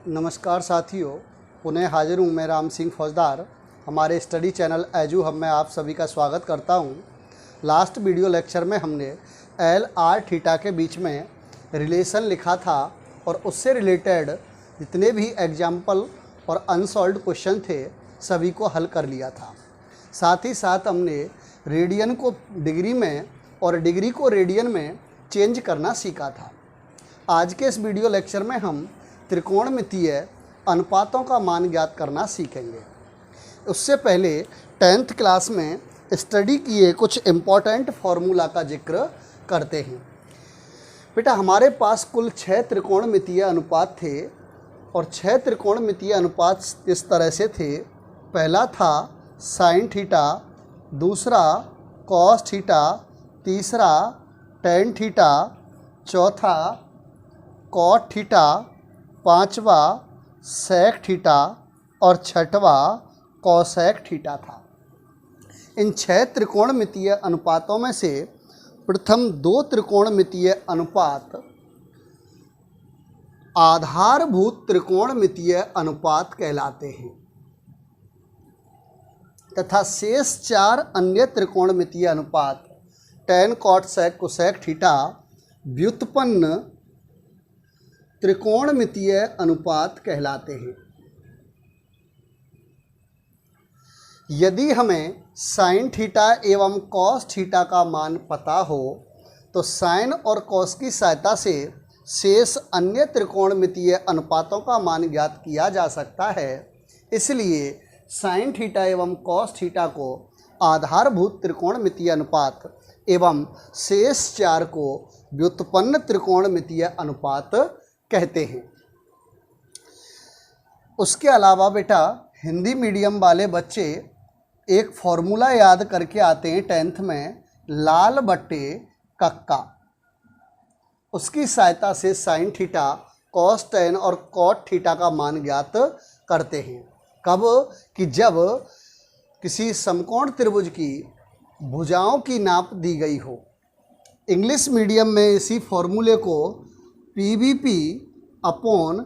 नमस्कार साथियों, पुनः हाजिर हूँ मैं राम सिंह फौजदार। हमारे स्टडी चैनल एजू हब में आप सभी का स्वागत करता हूँ। लास्ट वीडियो लेक्चर में हमने एल आर थीटा के बीच में रिलेशन लिखा था और उससे रिलेटेड जितने भी एग्जाम्पल और अनसॉल्व्ड क्वेश्चन थे सभी को हल कर लिया था। साथ ही साथ हमने रेडियन को डिग्री में और डिग्री को रेडियन में चेंज करना सीखा था। आज के इस वीडियो लेक्चर में हम त्रिकोणमितीय अनुपातों का मान ज्ञात करना सीखेंगे। उससे पहले 10th क्लास में स्टडी किए कुछ इम्पॉर्टेंट फार्मूला का जिक्र करते हैं। बेटा, हमारे पास कुल 6 त्रिकोणमितीय अनुपात थे और 6 त्रिकोणमितीय अनुपात इस तरह से थे। पहला था साइन थीटा, दूसरा कॉस थीटा, तीसरा टेन थीटा, चौथा कॉट थीटा, पांचवा सेक थीटा और छठवा कॉसेक थीटा था। इन 6 त्रिकोणमितीय अनुपातों में से प्रथम 2 त्रिकोणमितीय अनुपात आधारभूत त्रिकोणमितीय अनुपात कहलाते हैं तथा शेष 4 अन्य त्रिकोणमितीय अनुपात tan cot sec cosec theta व्युत्पन्न त्रिकोणमितीय अनुपात कहलाते हैं। यदि हमें साइन थीटा एवं कॉस थीटा का मान पता हो तो साइन और कॉस की सहायता से शेष अन्य त्रिकोणमितीय अनुपातों का मान ज्ञात किया जा सकता है। इसलिए साइन थीटा एवं कॉस थीटा को आधारभूत त्रिकोणमितीय अनुपात एवं शेष 4 को व्युत्पन्न त्रिकोणमितीय अनुपात कहते हैं। उसके अलावा बेटा, हिंदी मीडियम वाले बच्चे एक फॉर्मूला याद करके आते हैं 10th में, लाल बट्टे कक्का। उसकी सहायता से साइन थीटा, कॉस टेन और कॉट थीटा का मान ज्ञात करते हैं। कब? कि जब किसी समकोण त्रिभुज की भुजाओं की नाप दी गई हो। इंग्लिश मीडियम में इसी फॉर्मूले को PVP अपॉन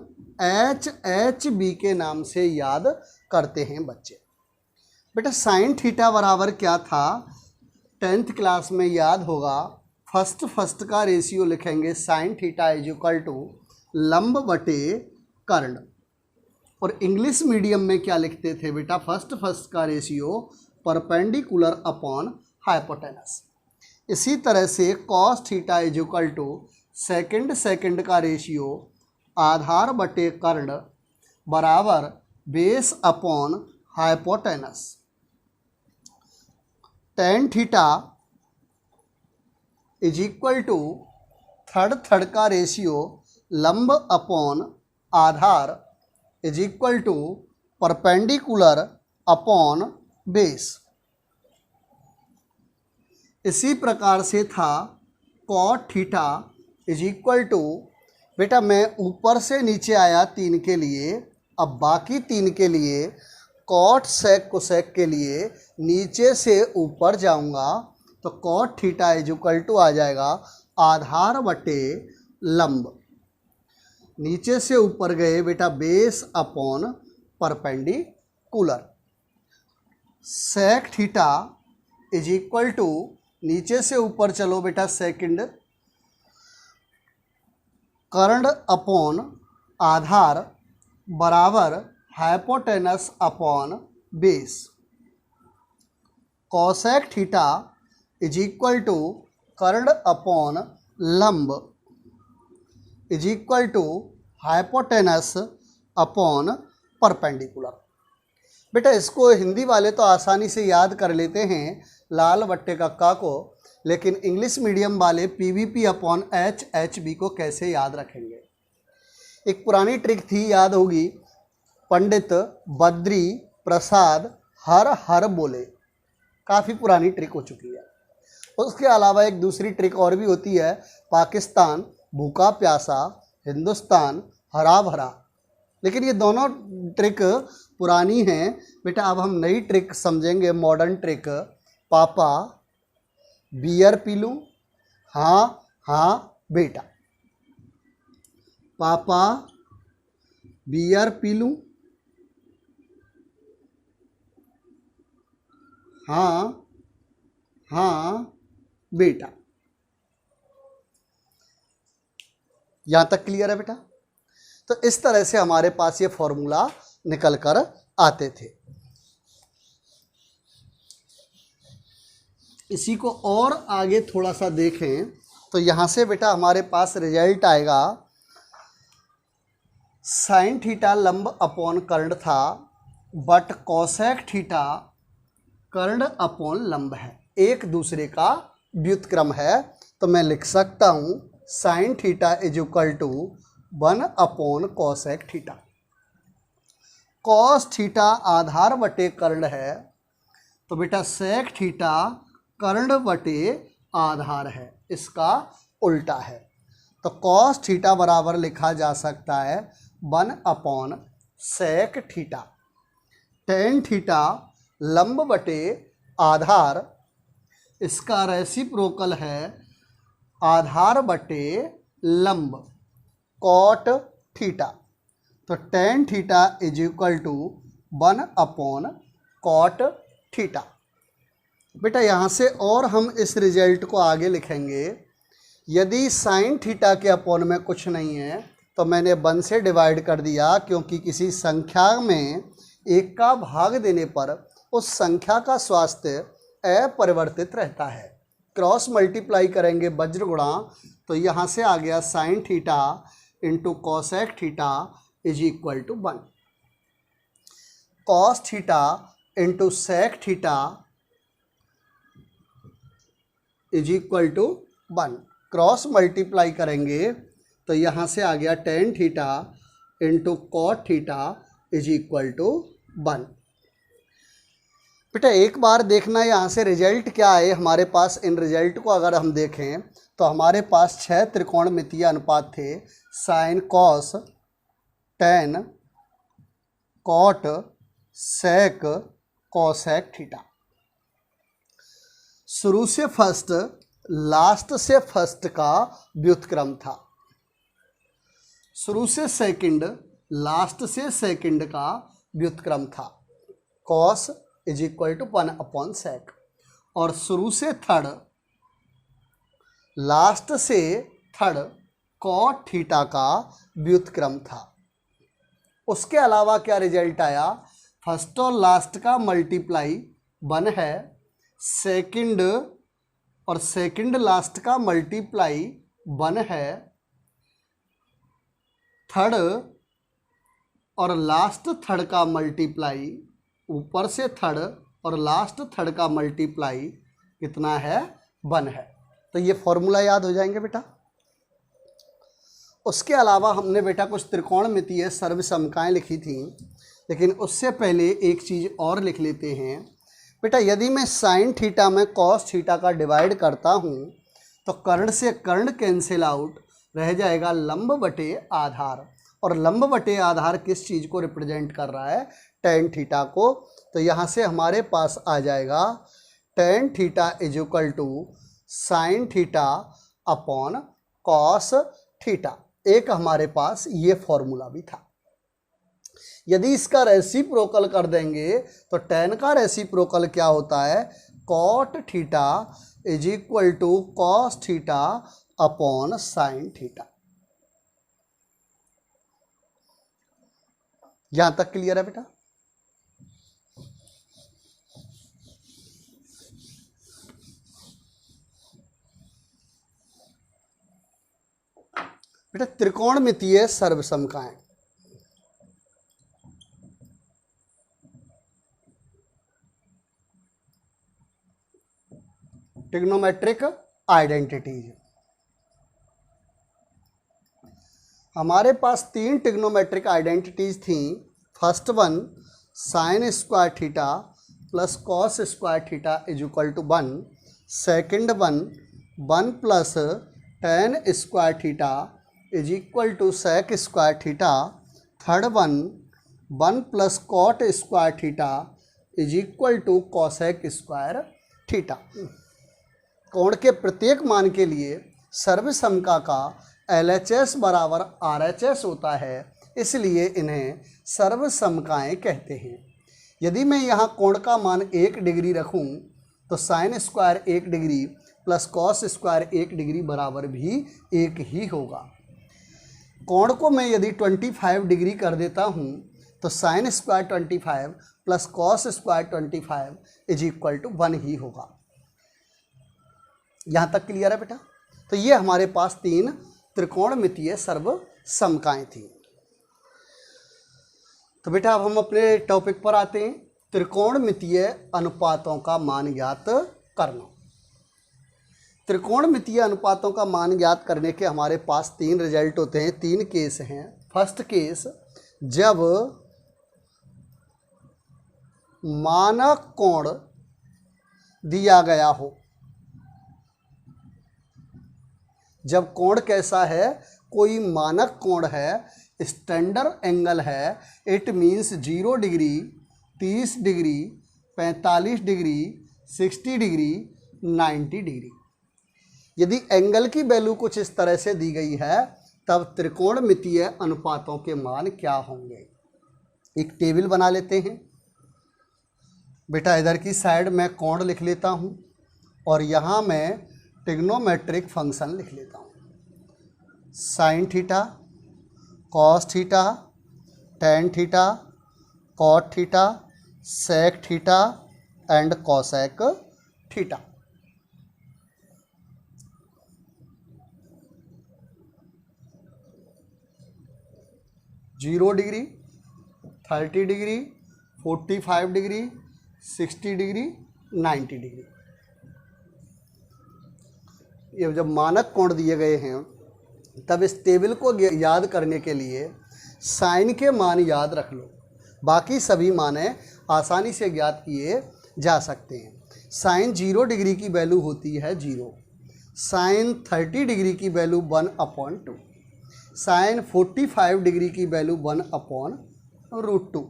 HHB के नाम से याद करते हैं बच्चे। बेटा, साइन थीटा बराबर क्या था? 10th क्लास में याद होगा, फर्स्ट का रेशियो लिखेंगे sine theta is equal to लंब बटे कर्ण। और इंग्लिश मीडियम में क्या लिखते थे बेटा? फर्स्ट का रेशियो परपेंडिकुलर अपॉन हाइपोटेनस। इसी तरह से cos theta is equal to second का रेशियो आधार बटे कर्ण बराबर base upon hypotenuse. Tan theta is equal to third का रेशियो लंब अपॉन आधार is equal to perpendicular upon base. इसी प्रकार से था cot theta is equal to, बेटा मैं ऊपर से नीचे आया 3 के लिए, अब बाकी 3 के लिए कॉट सेक कोसेक के लिए नीचे से ऊपर जाऊंगा तो cot theta is equal to आ जाएगा आधार बटे लंब। नीचे से ऊपर गए बेटा base upon perpendicular. Sec theta is equal to, नीचे से ऊपर चलो बेटा सेकंड, कर्ण अपॉन आधार बराबर hypotenuse upon base. Cosec theta is equal to कर्ण अपॉन लंब is equal to hypotenuse upon perpendicular. बेटा, इसको हिंदी वाले तो आसानी से याद कर लेते हैं लाल बट्टे कक्का को, लेकिन इंग्लिश मीडियम वाले PVP अपॉन HHB को कैसे याद रखेंगे? एक पुरानी ट्रिक थी, याद होगी, पंडित बद्री प्रसाद हर हर बोले। काफ़ी पुरानी ट्रिक हो चुकी है। उसके अलावा एक दूसरी ट्रिक और भी होती है, पाकिस्तान भूखा प्यासा, हिंदुस्तान हरा भरा। लेकिन ये दोनों ट्रिक पुरानी हैं बेटा। अब हम नई ट्रिक समझेंगे, मॉडर्न ट्रिक। पापा बियर पी लूँ? हाँ हाँ बेटा। पापा BR पी लूँ? हाँ हाँ बेटा। यहाँ तक क्लियर है बेटा? तो इस तरह से हमारे पास ये फॉर्मूला निकल कर आते थे। इसी को और आगे थोड़ा सा देखें तो यहाँ से बेटा हमारे पास रिजल्ट आएगा साइन थीटा लंब अपॉन कर्ण था, बट कोसेक थीटा कर्ण अपॉन लंब है, एक दूसरे का व्युत्क्रम है। तो मैं लिख सकता हूँ sine theta is equal to 1 upon cosec theta. Cos theta आधार बटे कर्ण है, तो बेटा सेक थीटा कर्ण बटे आधार है, इसका उल्टा है। तो कॉस थीटा बराबर लिखा जा सकता है 1 upon sec theta. Tan theta लंब बटे आधार, इसका रेसिप्रोकल है आधार बटे लंब, कॉट थीटा। तो tan theta is equal to 1 upon cot theta. बेटा यहाँ से और हम इस रिजल्ट को आगे लिखेंगे। यदि साइन थीटा के अपॉन में कुछ नहीं है तो मैंने 1 से डिवाइड कर दिया, क्योंकि किसी संख्या में 1 का भाग देने पर उस संख्या का स्वास्थ्य अपरिवर्तित रहता है। क्रॉस मल्टीप्लाई करेंगे वज्र गुणा, तो यहाँ से आ गया sine theta into cosec theta is equal to 1। Cos theta into sec theta is equal to 1। Cross multiply करेंगे तो यहाँ से आ गया tan theta into cot theta is equal to 1। बेटा एक बार देखना यहाँ से रिजल्ट क्या है हमारे पास। इन रिजल्ट को अगर हम देखें तो हमारे पास 6 त्रिकोणमितीय अनुपात थे, sine cos tan cot sec cosec theta. शुरू से फर्स्ट लास्ट से फर्स्ट का व्युत्क्रम था, शुरू से सेकंड लास्ट से सेकंड का व्युत्क्रम था, cos is equal to 1 upon sec. और शुरू से थर्ड लास्ट से थर्ड कॉट थीटा का व्युत्क्रम था। उसके अलावा क्या रिजल्ट आया, फर्स्ट और लास्ट का मल्टीप्लाई 1 है, सेकंड और सेकंड लास्ट का मल्टीप्लाई 1 है, थर्ड और लास्ट थर्ड का मल्टीप्लाई, ऊपर से थर्ड और लास्ट थर्ड का मल्टीप्लाई कितना है, 1 है। तो ये फॉर्मूला याद हो जाएंगे बेटा। उसके अलावा हमने बेटा कुछ त्रिकोणमितीय सर्वसमकाएं लिखी थी, लेकिन उससे पहले एक चीज़ और लिख लेते हैं बेटा। यदि मैं साइन थीटा में कॉस थीटा का डिवाइड करता हूँ तो कर्ण से कर्ण कैंसिल आउट, रह जाएगा लंब बटे आधार। और लंब बटे आधार किस चीज़ को रिप्रेजेंट कर रहा है, टेन थीटा को। तो यहाँ से हमारे पास आ जाएगा tan theta is equal to sine theta upon cos theta. एक हमारे पास ये फॉर्मूला भी था। यदि इसका रेसिप्रोकल कर देंगे तो टेन का रेसिप्रोकल क्या होता है, cot theta is equal to cos theta upon sine theta. यहां तक क्लियर है बेटा। बेटा त्रिकोणमितीय सर्वसमकाएं, ट्रिग्नोमेट्रिक आइडेंटिटीज। हमारे पास 3 ट्रिग्नोमेट्रिक आइडेंटिटीज थी। First one sine square theta plus cos square theta is equal to 1। Second one 1 plus tan square theta is equal to sec square theta. Third one 1 plus cot square theta is equal to cosec square theta. कोण के प्रत्येक मान के लिए सर्वसमका का LHS बराबर RHS होता है, इसलिए इन्हें सर्वसमकाएं कहते हैं। यदि मैं यहाँ कोण का मान 1 डिग्री रखूँ तो sine square 1 degree plus cos square 1 degree बराबर भी 1 ही होगा। कोण को मैं यदि 25 डिग्री कर देता हूँ तो sine square 25 plus cos square 25 is equal to 1 ही होगा। यहाँ तक क्लियर है बेटा? तो ये हमारे पास 3 त्रिकोणमितीय सर्वसमकाएं थी। तो बेटा अब हम अपने टॉपिक पर आते हैं, त्रिकोणमितीय अनुपातों का मान ज्ञात करना। त्रिकोणमितीय अनुपातों का मान ज्ञात करने के हमारे पास 3 रिजल्ट होते हैं, 3 केस हैं। फर्स्ट केस, जब मानक कोण दिया गया हो। जब कोण कैसा है, कोई मानक कोण है, स्टैंडर्ड एंगल है, it means 0 degree, 30 degree, 45 degree, 60 degree, 90 degree. यदि एंगल की वैल्यू कुछ इस तरह से दी गई है तब त्रिकोणमितीय अनुपातों के मान क्या होंगे। एक टेबल बना लेते हैं बेटा। इधर की साइड मैं कोण लिख लेता हूँ और यहाँ मैं ट्रिग्नोमेट्रिक फंक्शन लिख लेता हूँ। Sine theta, cos theta, tan theta, cot theta, sec theta and cosec theta. Zero degree, 30 degree, 45 degree, 60 degree, 90 degree. ये जब मानक कोण दिए गए हैं तब इस टेबल को याद करने के लिए साइन के मान याद रख लो, बाकी सभी माने आसानी से ज्ञात किए जा सकते हैं। साइन 0 डिग्री की वैल्यू होती है 0, साइन 30 डिग्री की वैल्यू 1/2, साइन 45 डिग्री की वैल्यू 1/√2,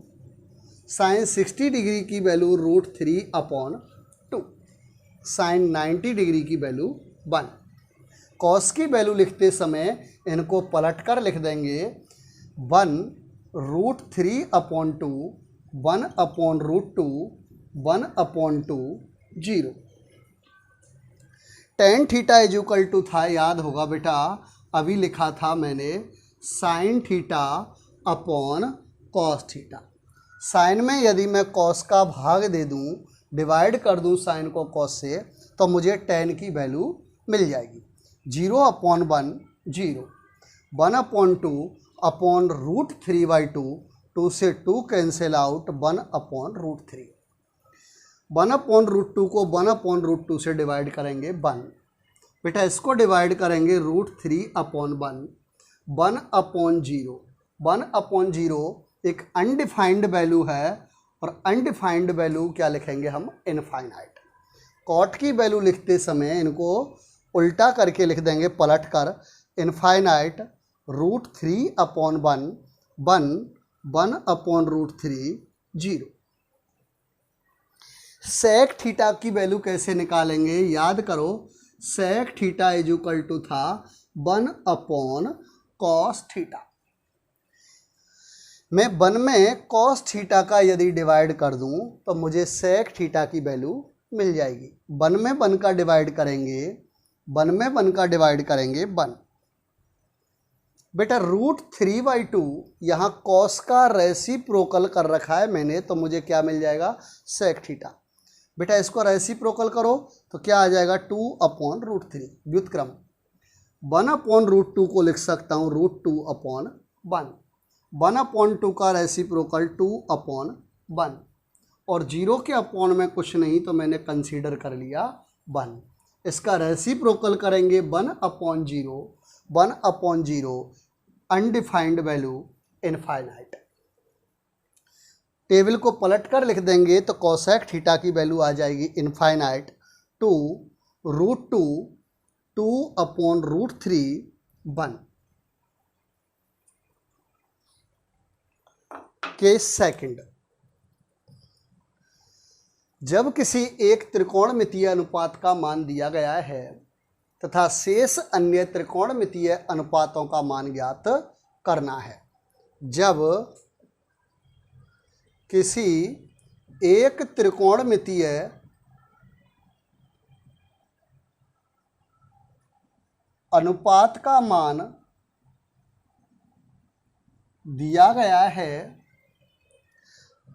साइन 60 डिग्री की वैल्यू √3/2, साइन 90 डिग्री की वैल्यू 1। कॉस की वैल्यू लिखते समय इनको पलटकर लिख देंगे 1√3/2, 1/√2, 1/2, 0। Tan theta is equal to था, याद होगा बेटा, अभी लिखा था मैंने sine theta upon cos theta. Sine में यदि मैं कॉस का भाग दे दूं, डिवाइड कर दूं साइन को कॉस से, तो मुझे टेन की वैल्यू मिल जाएगी। 0/1 0, 1/2 अपॉन √3/2, 2 से 2 कैंसिल आउट, 1/√3। 1/√2 को 1/√2 से डिवाइड करेंगे 1। बेटा इसको डिवाइड करेंगे √3/1, 1/0। 1/0 एक अनडिफाइंड वैल्यू है और अनडिफाइंड वैल्यू क्या लिखेंगे हम, इनफाइनाइट। कॉट की वैल्यू लिखते समय इनको उल्टा करके लिख देंगे पलट कर, इनफाइनाइट √3/1, 1/√3, 0। सेक थीटा की वैल्यू कैसे निकालेंगे, याद करो, sec theta is equal to था 1/cos थीटा। मैं 1 में cos थीटा का यदि डिवाइड कर दूं तो मुझे सेक थीटा की वैल्यू मिल जाएगी। 1 में 1 का डिवाइड करेंगे, 1 में 1 का डिवाइड करेंगे 1। बेटा √3/2 यहाँ कॉस का रेसिप्रोकल कर रखा है मैंने, तो मुझे क्या मिल जाएगा, सेक थीटा। बेटा इसको रेसिप्रोकल करो तो क्या आ जाएगा, 2/√3 व्युत्क्रम। 1/√2 को लिख सकता हूँ √2/1, 1/2 का रेसिप्रोकल 2/1, और 0 के अपॉन में कुछ नहीं तो मैंने कंसीडर कर लिया 1। इसका रेसिप्रोकल करेंगे 1/0, 1/0 अनडिफाइंड वैल्यू इनफाइनाइट। टेबल को पलट कर लिख देंगे तो कोसेक थीटा की वैल्यू आ जाएगी इनफाइनाइट 2√2, 2/√3, 1। केस सेकंड, जब किसी एक त्रिकोणमितीय अनुपात का मान दिया गया है तथा शेष अन्य त्रिकोणमितीय अनुपातों का मान ज्ञात करना है। जब किसी एक त्रिकोणमितीय अनुपात का मान दिया गया है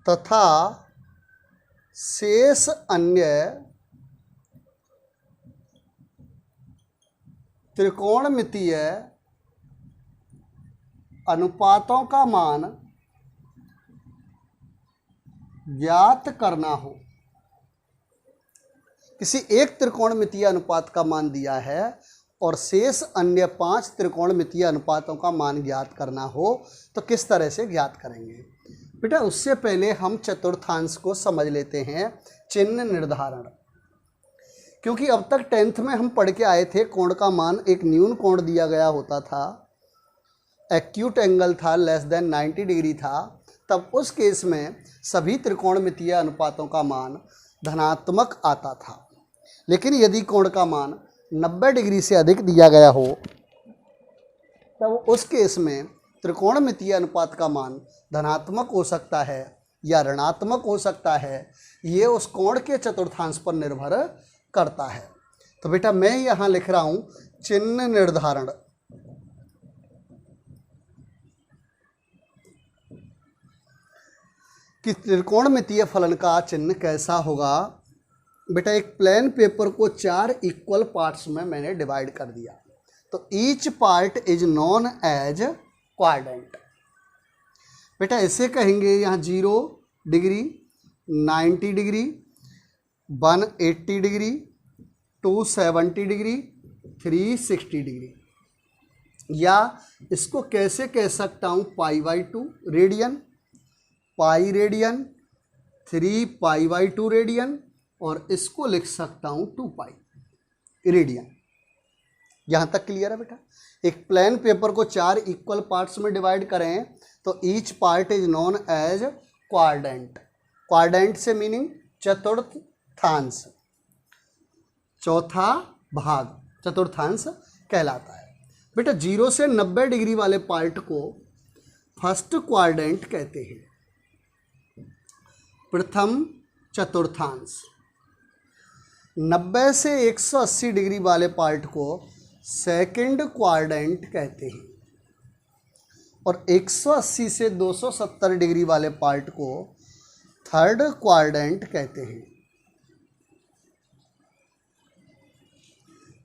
तथा शेष अन्य त्रिकोणमितीय अनुपातों का मान ज्ञात करना हो। किसी एक त्रिकोणमितीय अनुपात का मान दिया है और शेष अन्य 5 त्रिकोणमितीय अनुपातों का मान ज्ञात करना हो तो किस तरह से ज्ञात करेंगे? बेटा उससे पहले हम चतुर्थांश को समझ लेते हैं, चिन्ह निर्धारण। क्योंकि अब तक 10th में हम पढ़ के आए थे कोण का मान एक न्यून कोण दिया गया होता था, एक्यूट एंगल था, लेस देन 90 डिग्री था, तब उस केस में सभी त्रिकोणमितीय अनुपातों का मान धनात्मक आता था। लेकिन यदि कोण का मान 90 डिग्री से अधिक दिया गया हो तब उस केस में त्रिकोणमितीय अनुपात का मान धनात्मक हो सकता है या ऋणात्मक हो सकता है। ये उस कोण के चतुर्थांश पर निर्भर करता है। तो बेटा मैं यहाँ लिख रहा हूँ चिन्ह निर्धारण। कि त्रिकोणमितीय फलन का चिन्ह कैसा होगा? बेटा एक प्लेन पेपर को 4 इक्वल पार्ट्स में मैंने डिवाइड कर दिया, तो each part is known as quadrant. बेटा ऐसे कहेंगे यहाँ 0 degree, 90 degree, 180 degree, 270 degree, 360 degree, या इसको कैसे कह सकता हूँ π/2 रेडियन, पाई रेडियन, 3 π/2 रेडियन, और इसको लिख सकता हूँ 2 पाई रेडियन। यहाँ तक क्लियर है बेटा? एक प्लेन पेपर को 4 इक्वल पार्ट्स में डिवाइड करें तो each part is known as quadrant. Quadrant से मीनिंग चतुर्थांश, चौथा भाग चतुर्थांश कहलाता है। बेटा 0 से 90 डिग्री वाले पार्ट को फर्स्ट क्वाड्रेंट कहते हैं, प्रथम चतुर्थांश। 90 से 180 डिग्री वाले पार्ट को सेकंड क्वाड्रेंट कहते हैं, और 180 से 270 डिग्री वाले पार्ट को थर्ड क्वाड्रेंट कहते हैं।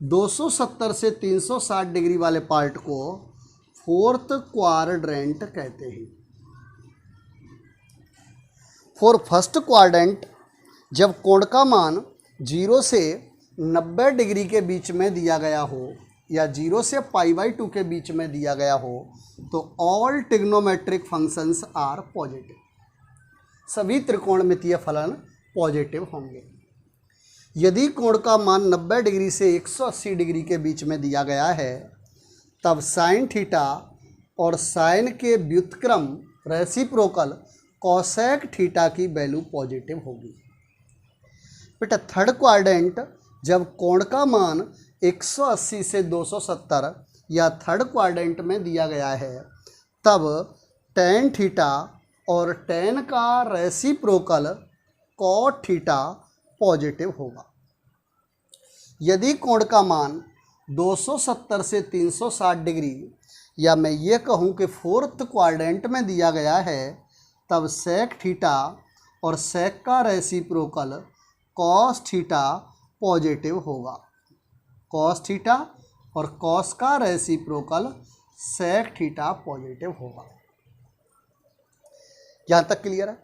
270 से 360 डिग्री वाले पार्ट को फोर्थ क्वाड्रेंट कहते हैं। फॉर फर्स्ट क्वाड्रेंट जब कोण का मान 0 से 90 डिग्री के बीच में दिया गया हो या 0 से π/2 के बीच में दिया गया हो तो all trigonometric functions are positive. सभी त्रिकोणमितीय फलन पॉजिटिव होंगे। यदि कोण का मान 90 डिग्री से 180 डिग्री के बीच में दिया गया है तब साइन थीटा और साइन के व्युत्क्रम रेसिप्रोकल कोसेक थीटा की वैल्यू पॉजिटिव होगी। बेटा थर्ड क्वाड्रेंट जब कोण का मान 180 से 270 या थर्ड क्वाड्रेंट में दिया गया है तब tan थीटा और tan का रेसिप्रोकल cot थीटा पॉजिटिव होगा। यदि कोण का मान 270 से 360 डिग्री या मैं ये कहूँ कि फोर्थ क्वाड्रेंट में दिया गया है तब sec थीटा और sec का रेसिप्रोकल cos थीटा पॉजिटिव होगा। cos थीटा और cos का रेसिप्रोकल sec थीटा पॉजिटिव होगा। यहाँ तक क्लियर है?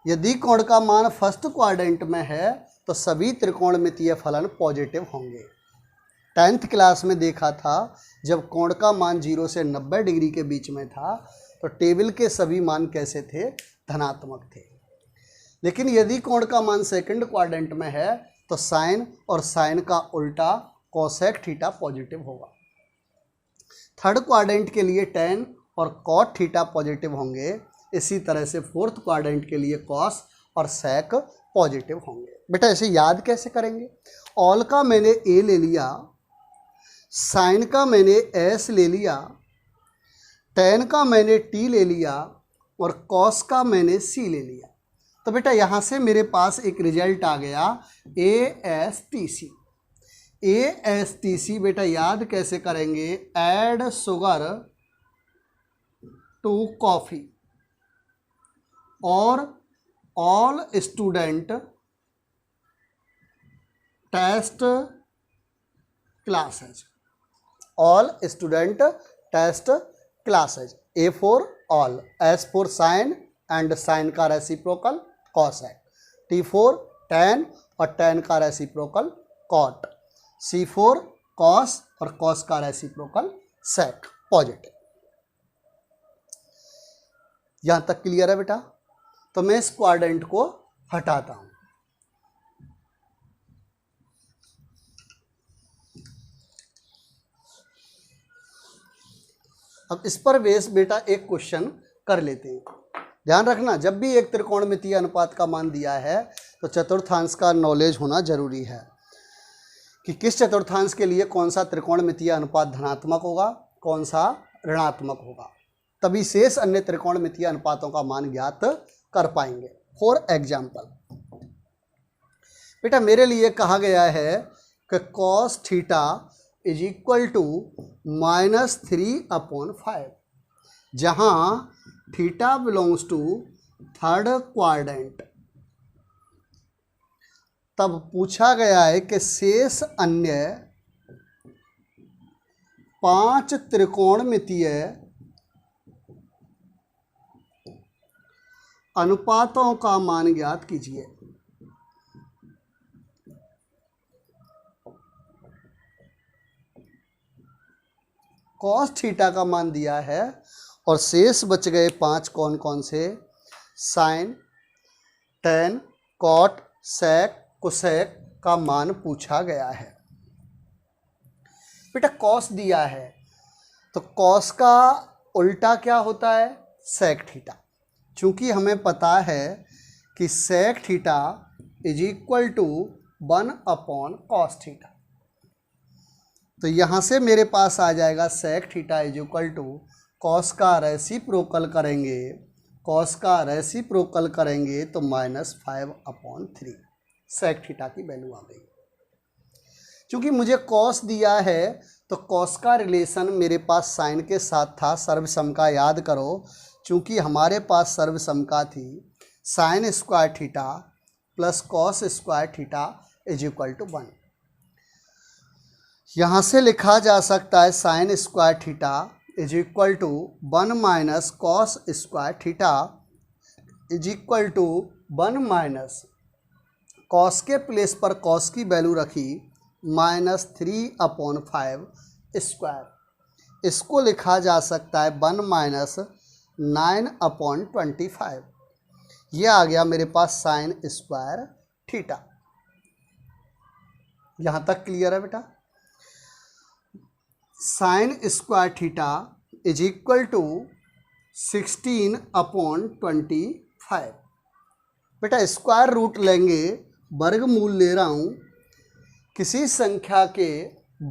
यदि कोण का मान फर्स्ट क्वाड्रेंट में है तो सभी त्रिकोणमितीय फलन पॉजिटिव होंगे। 10th क्लास में देखा था जब कोण का मान 0 से 90 डिग्री के बीच में था तो टेबल के सभी मान कैसे थे? धनात्मक थे। लेकिन यदि कोण का मान सेकंड क्वाड्रेंट में है तो साइन और साइन का उल्टा कोसेक थीटा पॉजिटिव होगा। थर्ड क्वाड्रेंट के लिए tan और cot थीटा पॉजिटिव होंगे। इसी तरह से फोर्थ क्वाड्रेंट के लिए cos और sec पॉजिटिव होंगे। बेटा इसे याद कैसे करेंगे? ऑल का मैंने a ले लिया, साइन का मैंने s ले लिया, टेन का मैंने टी ले लिया और कॉस का मैंने सी ले लिया, तो बेटा यहाँ से मेरे पास एक रिजल्ट आ गया ASTC। ASTC बेटा याद कैसे करेंगे, ऐड शुगर टू कॉफ़ी और all student test classes, all student test classes. A for all, S for sine and sine का रेसिप्रोकल कॉस है, T फॉर tan और tan का reciprocal cot, C for cos और cos का reciprocal sec positive. यहां तक clear है बेटा? तो मैं इस क्वाड्रेंट को हटाता हूं। अब इस पर बेस बेटा एक क्वेश्चन कर लेते हैं। ध्यान रखना, जब भी एक त्रिकोणमितीय अनुपात का मान दिया है तो चतुर्थांश का नॉलेज होना जरूरी है कि किस चतुर्थांश के लिए कौन सा त्रिकोणमितीय अनुपात धनात्मक होगा, कौन सा ऋणात्मक होगा, तभी शेष अन्य त्रिकोणमितीय अनुपातों का मान ज्ञात कर पाएंगे। फॉर एग्जाम्पल बेटा मेरे लिए कहा गया है कि cos theta is equal to -3/5, जहां theta belongs to third quadrant. तब पूछा गया है कि शेष अन्य 5 त्रिकोणमितीय अनुपातों का मान ज्ञात कीजिए। कॉस थीटा का मान दिया है और शेष बच गए 5 कौन कौन से, sign, ten, cot, sec, cosec का मान पूछा गया है। बेटा कॉस दिया है तो कॉस का उल्टा क्या होता है, सेक थीटा। चूंकि हमें पता है कि sec theta is equal to 1/cos theta, तो यहाँ से मेरे पास आ जाएगा sec theta is equal to cos का रेसिप्रोकल करेंगे, कॉस का रेसिप्रोकल करेंगे तो -5/3 सेक थीटा की वैल्यू आ गई। चूंकि मुझे कॉस दिया है तो कॉस का रिलेशन मेरे पास साइन के साथ था, सर्वसमका याद करो। चूंकि हमारे पास सर्वसमका थी sine square theta plus cos square theta is equal to 1। यहाँ से लिखा जा सकता है sine square theta is equal to 1 - cos square theta is equal to 1 - cos के प्लेस पर कॉस की वैल्यू रखी -3/5 स्क्वायर। इसको लिखा जा सकता है 1 - 9/25। ये आ गया मेरे पास साइन स्क्वायर थीटा। यहाँ तक क्लियर है बेटा? Sine square theta is equal to 16/25। बेटा स्क्वायर रूट लेंगे, वर्गमूल ले रहा हूँ। किसी संख्या के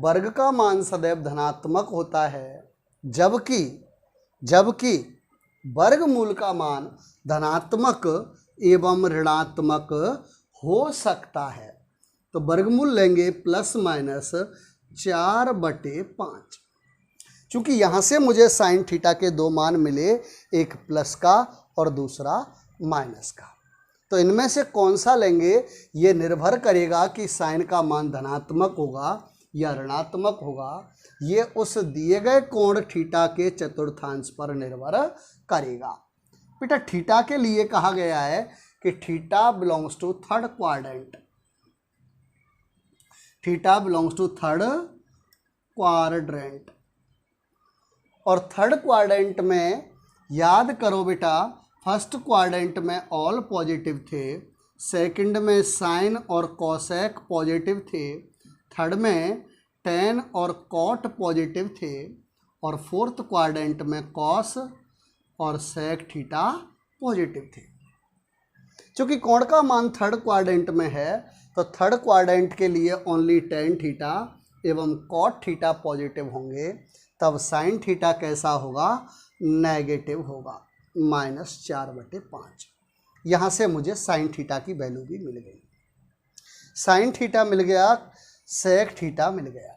वर्ग का मान सदैव धनात्मक होता है, जबकि वर्गमूल का मान धनात्मक एवं ऋणात्मक हो सकता है। तो वर्गमूल लेंगे ±4/5। चूंकि यहाँ से मुझे साइन थीटा के 2 मान मिले, एक प्लस का और दूसरा माइनस का। तो इनमें से कौन सा लेंगे ये निर्भर करेगा कि साइन का मान धनात्मक होगा या ऋणात्मक होगा। ये उस दिए गए कोण थीटा के चतुर्थांश पर निर्भर करेगा। बेटा थीटा के लिए कहा गया है कि theta belongs to third quadrant. Theta belongs to third quadrant. और थर्ड क्वाड्रेंट में याद करो बेटा, फर्स्ट क्वाड्रेंट में ऑल पॉजिटिव थे, सेकंड में साइन और कोसेक पॉजिटिव थे, थर्ड में टेन और कॉट पॉजिटिव थे, और फोर्थ क्वाड्रेंट में कॉस और सेक थीटा पॉजिटिव थे। चूँकि कोण का मान थर्ड क्वाड्रेंट में है तो थर्ड क्वाड्रेंट के लिए ओनली टेन थीटा एवं कॉट थीटा पॉजिटिव होंगे। तब साइन थीटा कैसा होगा, नेगेटिव होगा, -4/5। यहाँ से मुझे साइन थीटा की वैल्यू भी मिल गई। साइन थीटा मिल गया, सेक थीटा मिल गया।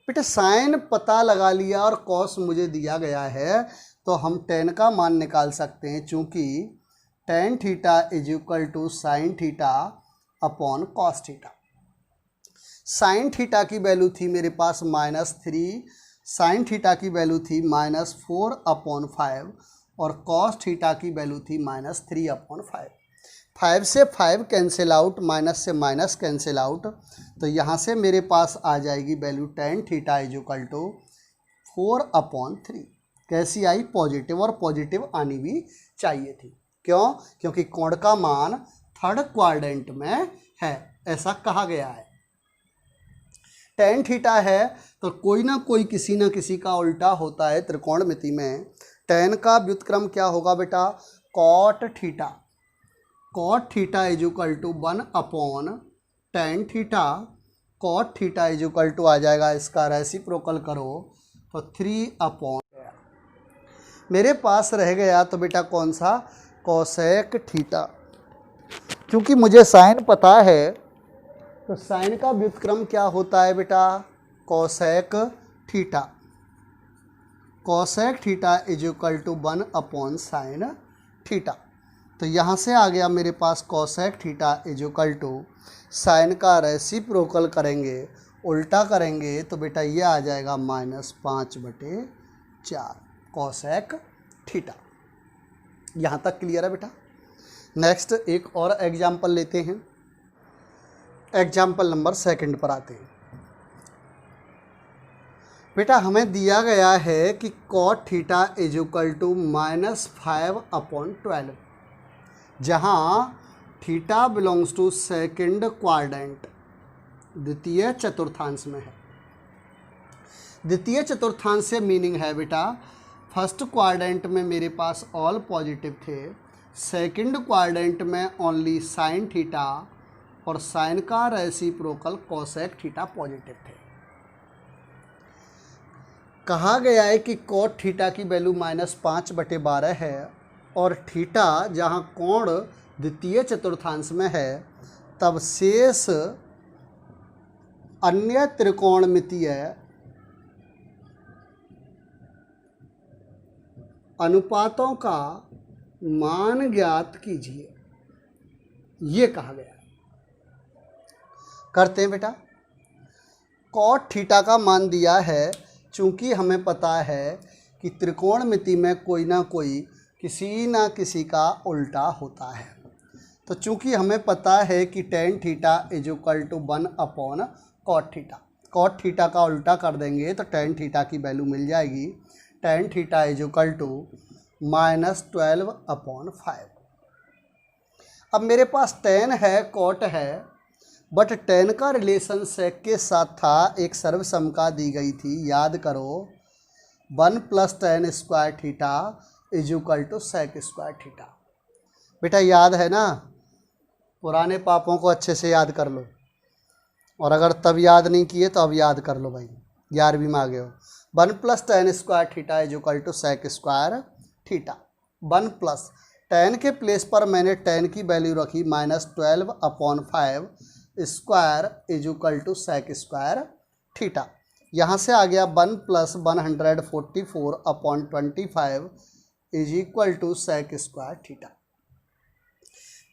बेटा साइन पता लगा लिया और कॉस मुझे दिया गया है, तो हम टेन का मान निकाल सकते हैं, चूँकि tan theta is equal to sine theta upon cos theta. Sine theta की वैल्यू थी मेरे पास -3, साइन थीटा की वैल्यू थी -4/5 और कॉस थीटा की वैल्यू थी -3/5। 5 से 5 कैंसिल आउट, माइनस से माइनस कैंसिल आउट, तो यहाँ से मेरे पास आ जाएगी value tan theta is equal to 4/3। कैसी आई? पॉजिटिव, और पॉजिटिव आनी भी चाहिए थी। क्यों? क्योंकि कोण का मान थर्ड क्वाड्रेंट में है, ऐसा कहा गया है। टेन थीटा है तो कोई ना कोई किसी न किसी का उल्टा होता है त्रिकोणमिति में। टेन का व्युत्क्रम क्या होगा बेटा? Cot theta. Cot theta is equal to 1/tan theta. Cot theta is equal to आ जाएगा, इसका रेसिप्रोकल करो तो 3/। मेरे पास रह गया तो बेटा कौन सा? Cosec theta. क्योंकि मुझे साइन पता है तो साइन का व्युत्क्रम क्या होता है बेटा? Cosec theta. Cosec theta is equal to 1/sin theta. तो यहाँ से आ गया मेरे पास cosec theta is equal to, sine का रेसिप्रोकल करेंगे, उल्टा करेंगे तो बेटा ये आ जाएगा -5/4 कोसेक थीटा। यहाँ तक क्लियर है बेटा? नेक्स्ट एक और एग्जाम्पल लेते हैं। एग्जाम्पल नंबर 2 पर आते हैं। बेटा हमें दिया गया है कि cot theta is equal to -5/12, जहाँ theta belongs to second quadrant, द्वितीय चतुर्थांश में है। द्वितीय चतुर्थांश से मीनिंग है बेटा फर्स्ट क्वाड्रेंट में मेरे पास ऑल पॉजिटिव थे, सेकंड क्वाड्रेंट में ओनली साइन थीटा और साइन का रेसिप्रोकल कोसेक थीटा पॉजिटिव थे। कहा गया है कि कॉट थीटा की वैल्यू -5/12 है और थीटा जहाँ कोण द्वितीय चतुर्थांश में है, तब शेष अन्य त्रिकोणमितीय अनुपातों का मान ज्ञात कीजिए, ये कहा गया है। करते हैं बेटा। कॉट थीटा का मान दिया है, चूँकि हमें पता है कि त्रिकोणमिति में कोई ना कोई किसी ना किसी का उल्टा होता है, तो चूँकि हमें पता है कि tan theta is equal to 1/cot theta. Cot theta का उल्टा कर देंगे तो टेन थीटा की वैल्यू मिल जाएगी, tan theta is equal to -12/5। अब मेरे पास टेन है, कॉट है, बट टेन का रिलेशन सेक के साथ था, एक सर्वसमता दी गई थी, याद करो 1 + tan square theta is equal to sec square theta. बेटा याद है ना? पुराने पापों को अच्छे से याद कर लो, और अगर तब याद नहीं किए तो अब याद कर लो भाई, 11वीं में आ गए हो। 1 + tan square theta is equal to sec square theta. 1 plus tan के प्लेस पर मैंने tan की वैल्यू रखी -12/5 square is equal to sec square theta. यहाँ से आ गया 1 + 144/25 is equal to sec square theta.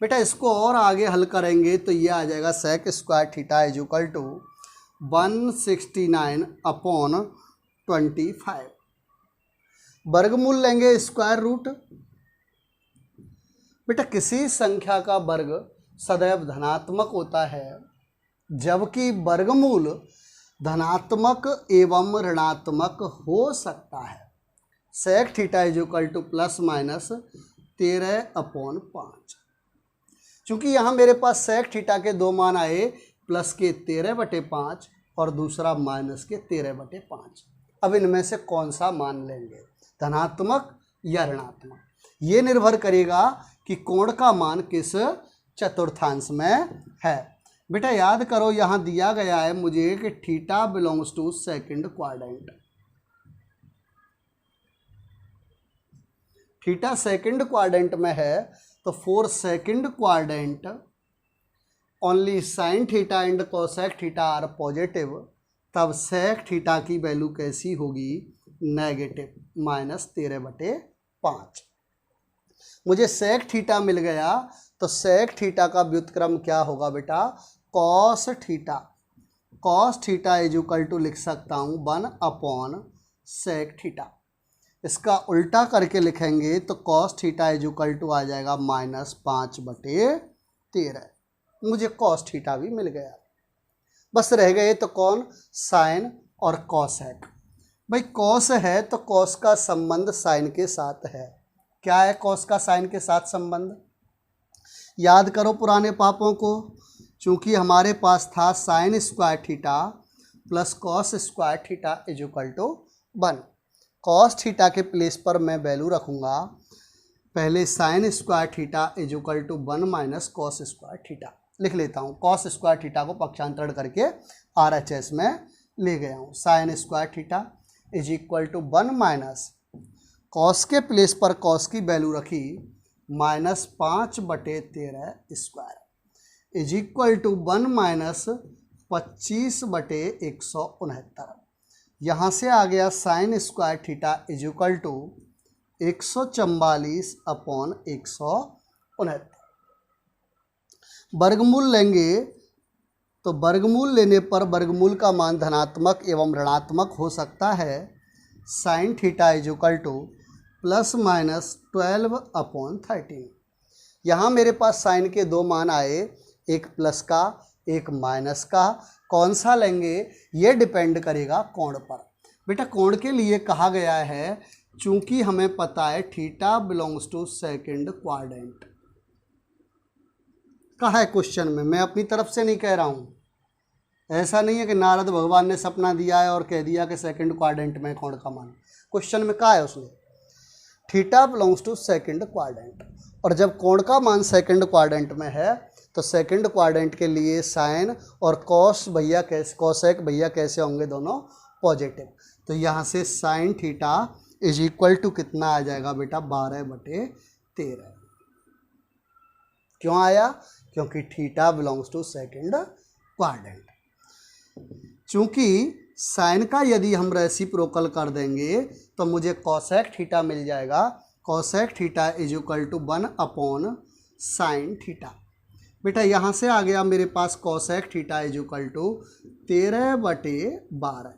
बेटा इसको और आगे हल करेंगे तो ये आ जाएगा sec square theta is equal to 169/25। वर्गमूल लेंगे स्क्वायर रूट। बेटा किसी संख्या का वर्ग सदैव धनात्मक होता है, जबकि वर्गमूल धनात्मक एवं ऋणात्मक हो सकता है। Sec theta is equal to ±13/5। चूँकि यहाँ मेरे पास सेक थीटा के दो मान आए, प्लस के 13/5 और दूसरा माइनस के 13/5। अब इनमें से कौन सा मान लेंगे, धनात्मक या ऋणात्मक? ये निर्भर करेगा कि कोण का मान किस चतुर्थांश में है। बेटा याद करो, यहाँ दिया गया है मुझे कि theta belongs to second quadrant. Theta second quadrant में है तो for second quadrant only sine theta and cosec theta are positive, तब सेक थीटा की वैल्यू कैसी होगी, नेगेटिव, -13/5। मुझे सेक थीटा मिल गया तो सेक थीटा का व्युत्क्रम क्या होगा बेटा, cos theta. Cos theta is equal to लिख सकता हूँ 1/सेक थीटा। इसका उल्टा करके लिखेंगे तो cos theta is equal to आ जाएगा -5/13। मुझे कॉस थीटा भी मिल गया। बस रह गए तो कौन, साइन और कॉसेक। भाई कॉस है तो कॉस का संबंध साइन के साथ है। क्या है कॉस का साइन के साथ संबंध, याद करो पुराने पापों को। चूंकि हमारे पास था sine square theta plus cos square theta is equal to 1। Cos theta के प्लेस पर मैं वैल्यू रखूँगा पहले sine square theta is equal to 1 - cos square theta. लिख लेता हूँ, कॉस स्क्वायर थीटा को पक्षांतरण करके RHS में ले गया हूँ। Sine square theta is equal to 1 - cos के प्लेस पर कॉस की वैल्यू रखी -5/13 स्क्वायर इज इक्वल टू 1 - 25/169। यहाँ से आ गया sine square theta is equal to 144/169। वर्गमूल लेंगे तो वर्गमूल लेने पर वर्गमूल का मान धनात्मक एवं ऋणात्मक हो सकता है। Sine theta is equal to ±12/13। यहाँ मेरे पास साइन के दो मान आए, एक प्लस का एक माइनस का। कौन सा लेंगे ये डिपेंड करेगा कोण पर। बेटा कोण के लिए कहा गया है, चूंकि हमें पता है theta belongs to second quadrant. कहा है क्वेश्चन में, मैं अपनी तरफ से नहीं कह रहा हूँ। ऐसा नहीं है कि नारद भगवान ने सपना दिया है और कह दिया कि सेकंड क्वाड्रेंट में कोण का मान। क्वेश्चन में कहा है उसने theta belongs to second quadrant, और जब कोण का मान सेकंड क्वाड्रेंट में है तो सेकंड क्वाड्रेंट के लिए साइन और कॉस भैया कैसे, कॉसेक भैया कैसे होंगे, दोनों पॉजिटिव। तो यहाँ से sine theta is equal to कितना आ जाएगा बेटा, 12/13। क्यों आया, क्योंकि theta belongs to second quadrant. चूंकि साइन का यदि हम रेसिप्रोकल कर देंगे तो मुझे कॉसेक थीटा मिल जाएगा। Cosec theta is equal to 1/साइन थीटा। बेटा यहाँ से आ गया मेरे पास cosec theta is equal to 13/12।